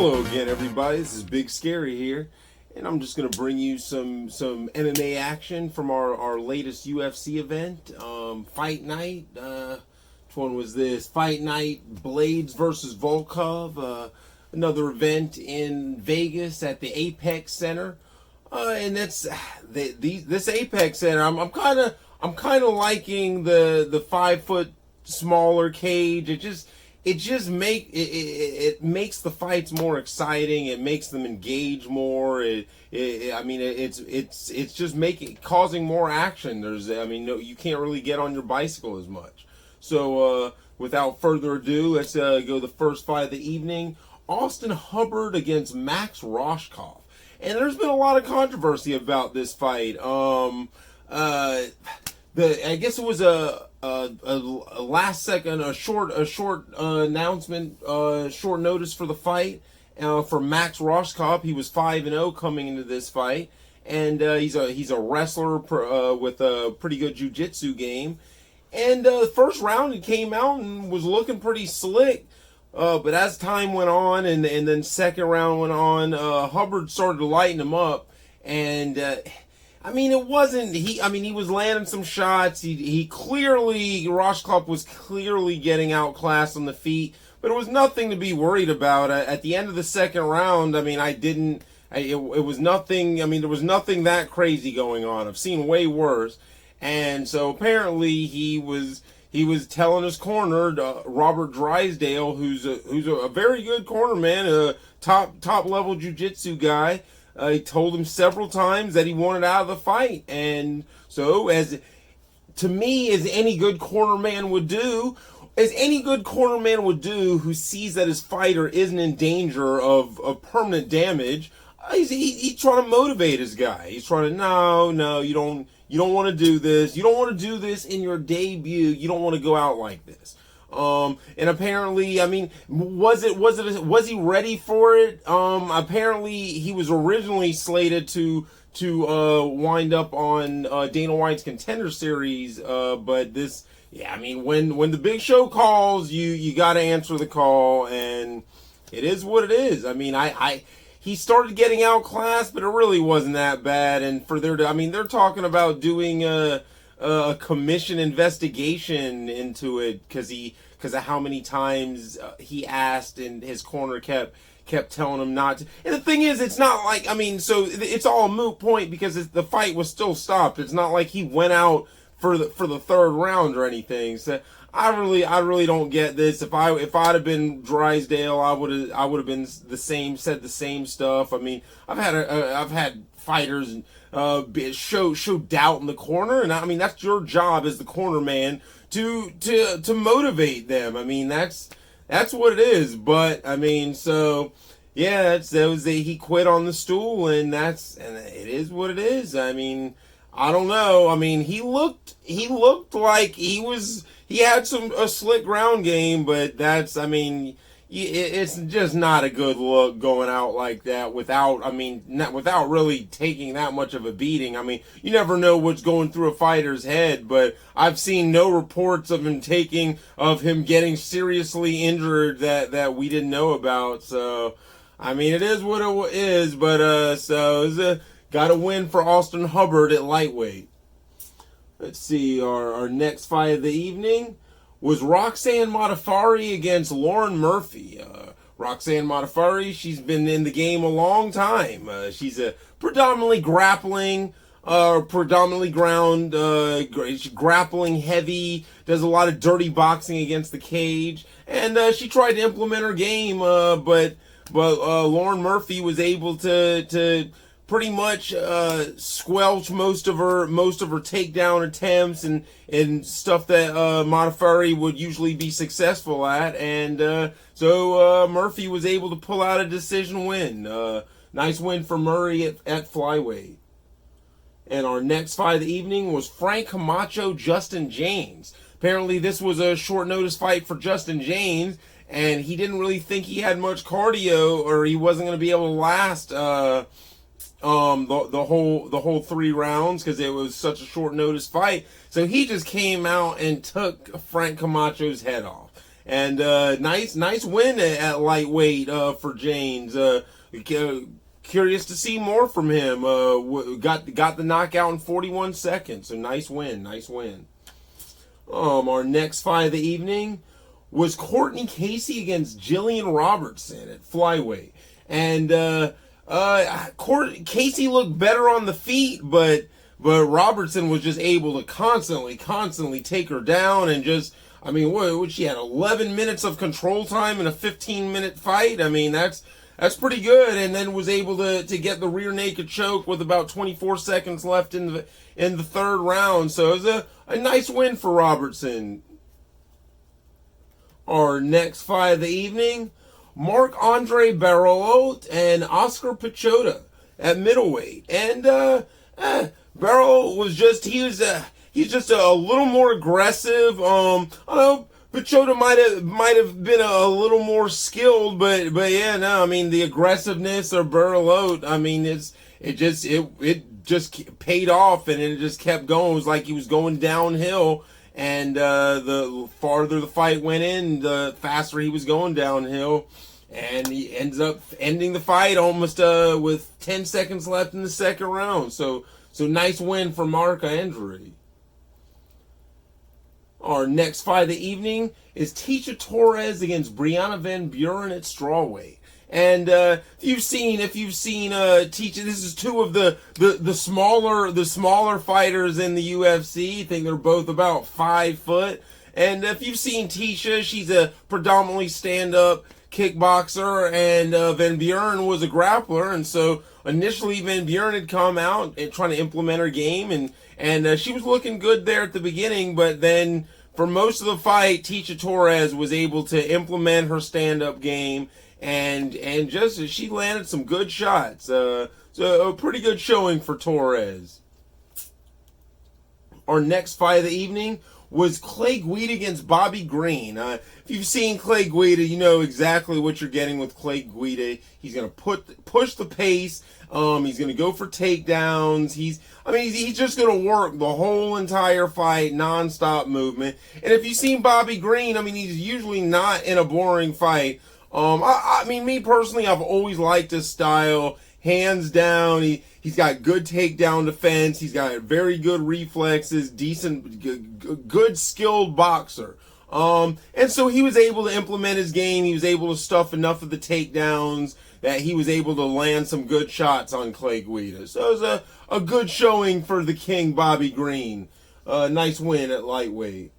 Hello again, everybody. This is Big Scary here, and I'm just gonna bring you some MMA action from our latest UFC event, Fight Night. Which one was this? Fight Night Blaydes versus Volkov. Another event in Vegas at the Apex Center, and that's this Apex Center. I'm kind of liking the 5 foot smaller cage. It makes the fights more exciting. It makes them engage more. It's just causing more action. You can't really get on your bicycle as much. So without further ado, let's go the first fight of the evening. Austin Hubbard against Max Roshkov. And there's been a lot of controversy about this fight. I guess it was a last second, a short announcement, short notice for the fight for Max Roshkov. He was 5-0 coming into this fight, and he's a wrestler with a pretty good jiu-jitsu game. And the first round he came out and was looking pretty slick. But as time went on, and then second round went on, Hubbard started to lighten him up, and he was landing some shots. Roshkov was clearly getting outclassed on the feet, but it was nothing to be worried about. At the end of the second round, it was nothing. There was nothing that crazy going on. I've seen way worse, and so apparently he was telling his corner, Robert Drysdale, who's a very good corner man, a top level jiu-jitsu guy. He told him several times that he wanted out of the fight, and so as any good corner man would do, who sees that his fighter isn't in danger of permanent damage, he's trying to motivate his guy. He's trying to no, you don't want to do this. You don't want to do this in your debut. You don't want to go out like this. And apparently, was he ready for it? Apparently he was originally slated to wind up on Dana White's Contender Series, but this, when the big show calls, you got to answer the call, and it is what it is. He started getting outclassed, but it really wasn't that bad. And they're talking about doing a commission investigation into it because of how many times he asked and his corner kept telling him not to. And the thing is, it's not like, so it's all a moot point because the fight was still stopped. It's not like he went out for the third round or anything. So I really don't get this. If I'd have been Drysdale, I would have been said the same stuff. I've had fighters show doubt in the corner, and that's your job as the corner man to motivate them. That's what it is. But he quit on the stool, and it is what it is. I don't know. He looked like he had a slick ground game, but it's just not a good look going out like that without really taking that much of a beating. You never know what's going through a fighter's head, but I've seen no reports of him getting seriously injured that we didn't know about. So, it is what it is, but it's got a win for Austin Hubbard at lightweight. Let's see, our next fight of the evening was Roxanne Modafferi against Lauren Murphy. Roxanne Modafferi, she's been in the game a long time. She's a predominantly grappling, grappling heavy, does a lot of dirty boxing against the cage, and she tried to implement her game, but Lauren Murphy was able to pretty much squelch most of her takedown attempts and stuff that Modafferi would usually be successful at, and so Murphy was able to pull out a decision win. Nice win for Murray at flyweight. And our next fight of the evening was Frank Camacho, Justin James. Apparently this was a short notice fight for Justin James, and he didn't really think he had much cardio, or he wasn't going to be able to last the whole 3 rounds because it was such a short notice fight. So he just came out and took Frank Camacho's head off. And nice win at lightweight for James. Curious to see more from him. Got the knockout in 41 seconds. So nice win. Our next fight of the evening was Courtney Casey against Jillian Robertson at flyweight. And Casey looked better on the feet, but Robertson was just able to constantly take her down and just, I mean, what she had 11 minutes of control time in a 15-minute fight. I mean, that's pretty good, and then was able to get the rear naked choke with about 24 seconds left in the third round. So it was a nice win for Robertson. Our next fight of the evening, Marc-Andre Barriault and Oscar Pichota at middleweight. And Barriault was he's just a little more aggressive. I don't know, Pichota might have been a little more skilled, but yeah, no, I mean the aggressiveness of Barriault, I mean it just paid off, and it just kept going. It was like he was going downhill, and the farther the fight went in, the faster he was going downhill, and he ends up ending the fight almost with 10 seconds left in the second round. So nice win for Marc-Andre. Our next fight of the evening is Tecia Torres against Brianna Van Buren at strawweight. And if you've seen Tecia, this is two of the smaller fighters in the UFC. I think they're both about 5 foot. And if you've seen Tecia, she's a predominantly stand-up kickboxer, and Van Buren was a grappler. And so initially Van Buren had come out and trying to implement her game, and she was looking good there at the beginning, but then for most of the fight, Tecia Torres was able to implement her stand-up game, and just she landed some good shots. So a pretty good showing for Torres. Our next fight of the evening was Clay Guida against Bobby Green. If you've seen Clay Guida, you know exactly what you're getting with Clay Guida. He's going to push the pace. He's going to go for takedowns. He's just going to work the whole entire fight, non-stop movement. And if you've seen Bobby Green, I mean, he's usually not in a boring fight. I mean, me personally, I've always liked his style. Hands down, he's got good takedown defense. He's got very good reflexes, decent, good skilled boxer. And so he was able to implement his game. He was able to stuff enough of the takedowns that he was able to land some good shots on Clay Guida. So it was a good showing for the King, Bobby Green. Nice win at lightweight.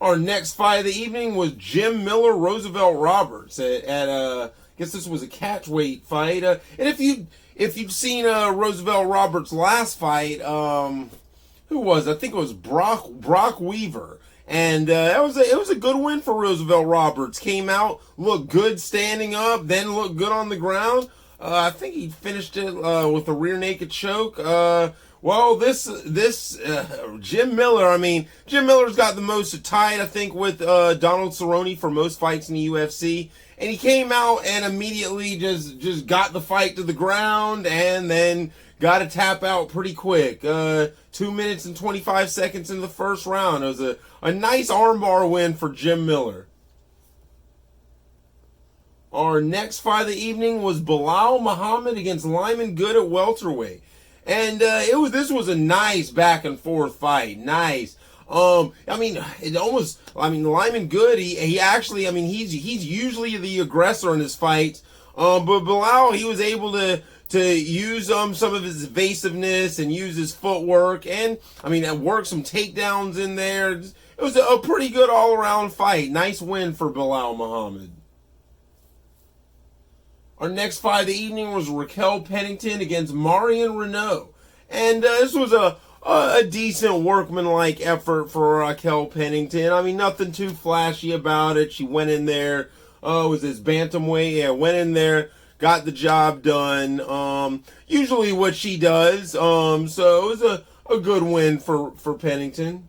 Our next fight of the evening was Jim Miller, Roosevelt Roberts at I guess this was a catchweight fight. And if you've seen Roosevelt Roberts' last fight, who was? I think it was Brock Weaver. And it was a good win for Roosevelt Roberts. Came out, looked good standing up, then looked good on the ground. I think he finished it with a rear naked choke. Jim Miller, I mean, Jim Miller's got the most tied, I think, with Donald Cerrone for most fights in the UFC. And he came out and immediately just got the fight to the ground, and then got a tap out pretty quick. 2 minutes and 25 seconds in the first round. It was a nice armbar win for Jim Miller. Our next fight of the evening was Belal Muhammad against Lyman Good at welterweight. And this was a nice back and forth fight. Nice. Lyman Good, he actually, I mean, he's usually the aggressor in his fights. But Belal, he was able to use some of his evasiveness and use his footwork, and work some takedowns in there. It was a pretty good all around fight. Nice win for Belal Muhammad. Our next fight of the evening was Raquel Pennington against Marion Renault. And this was a decent workmanlike effort for Raquel Pennington. I mean, nothing too flashy about it. She went in there, was this bantamweight? Yeah, went in there, got the job done. Usually what she does. So it was a good win for Pennington.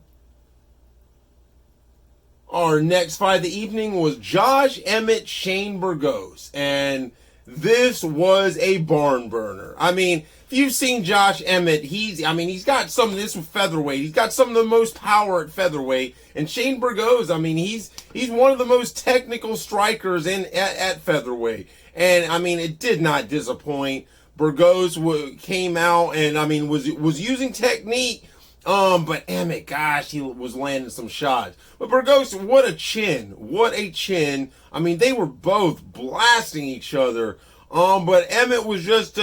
Our next fight of the evening was Josh Emmett, Shane Burgos. And this was a barn burner. I mean, if you've seen Josh Emmett, he's got some of this with featherweight. He's got some of the most power at featherweight. And Shane Burgos, he's one of the most technical strikers at featherweight. And, it did not disappoint. Burgos came out and, was using technique. But Emmett, gosh, he was landing some shots. But Burgos, what a chin. What a chin. They were both blasting each other. But Emmett was just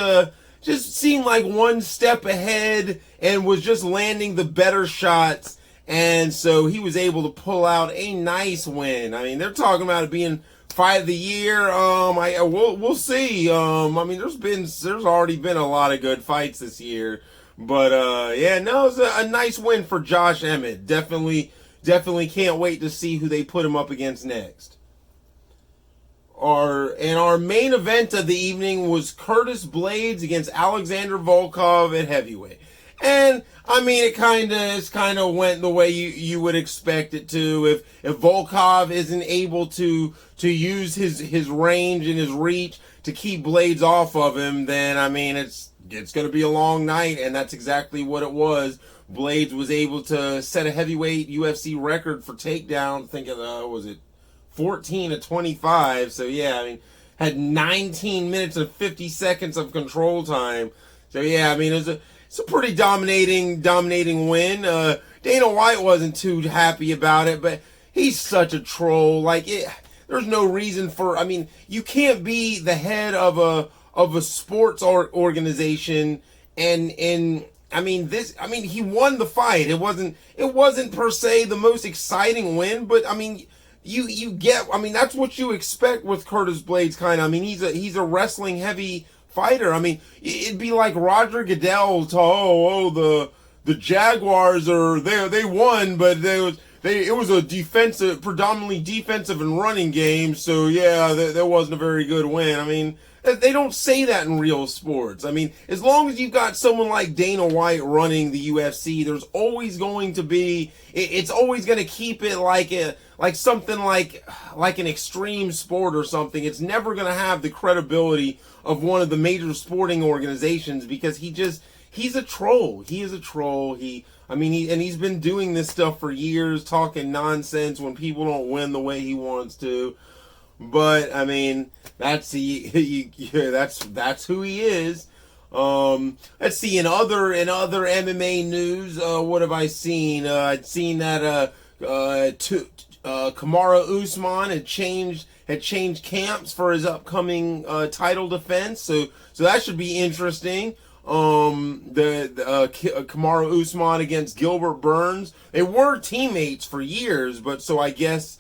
seemed like one step ahead and was just landing the better shots. And so he was able to pull out a nice win. They're talking about it being fight of the year. We'll see. There's already been a lot of good fights this year. But, it was a nice win for Josh Emmett. Definitely can't wait to see who they put him up against next. Our main event of the evening was Curtis Blaydes against Alexander Volkov at heavyweight. And, it kind of went the way you would expect it to. If Volkov isn't able to use his range and his reach to keep Blaydes off of him, then, it's going to be a long night, and that's exactly what it was. Blaydes was able to set a heavyweight UFC record for takedown. I think was it 14 to 25. So had 19 minutes and 50 seconds of control time. So it's a pretty dominating win. Dana White wasn't too happy about it, but he's such a troll. There's no reason for. You can't be the head of a sports organization and he won the fight. It wasn't per se the most exciting win, but you get that's what you expect with Curtis Blaydes he's a wrestling heavy fighter. It'd be like Roger Goodell the Jaguars they won, but it was a predominantly defensive and running game, so that wasn't a very good win. They don't say that in real sports. As long as you've got someone like Dana White running the UFC, there's always going to be, it's always going to keep it like something like an extreme sport or something. It's never going to have the credibility of one of the major sporting organizations because he's a troll. He is a troll. He's been doing this stuff for years, talking nonsense when people don't win the way he wants to. But that's who he is. Let's see. In other MMA news, what have I seen? I'd seen that Kamaru Usman had changed camps for his upcoming title defense. So that should be interesting. Kamaru Usman against Gilbert Burns. They were teammates for years, but so I guess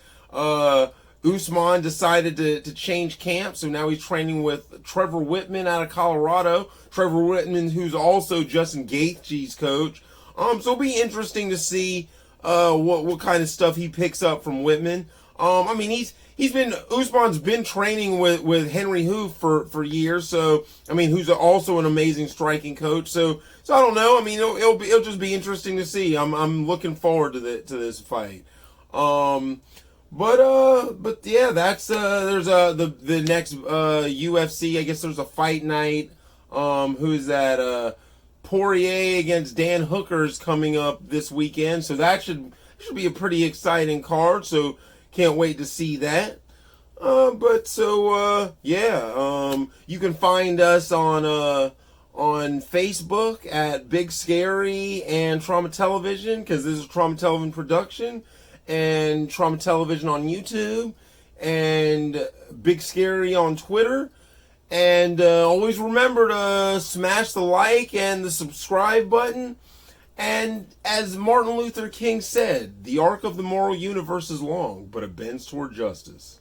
Usman decided to change camp, so now he's training with Trevor Whitman out of Colorado. Trevor Whitman, who's also Justin Gaethje's coach. So it'll be interesting to see what kind of stuff he picks up from Whitman. Usman's been training with Henry Hoof for years, so who's also an amazing striking coach. So I don't know. It'll just be interesting to see. I'm looking forward to this fight. But yeah, that's there's the next UFC. I guess there's a fight night. Who's that? Poirier against Dan Hooker's coming up this weekend, so that should be a pretty exciting card. So can't wait to see that. You can find us on Facebook at Big Scary and Trauma Television, because this is Trauma Television production, and Trauma Television on YouTube, and Big Scary on Twitter. And always remember to smash the like and the subscribe button. And as Martin Luther King said, the arc of the moral universe is long, but it bends toward justice.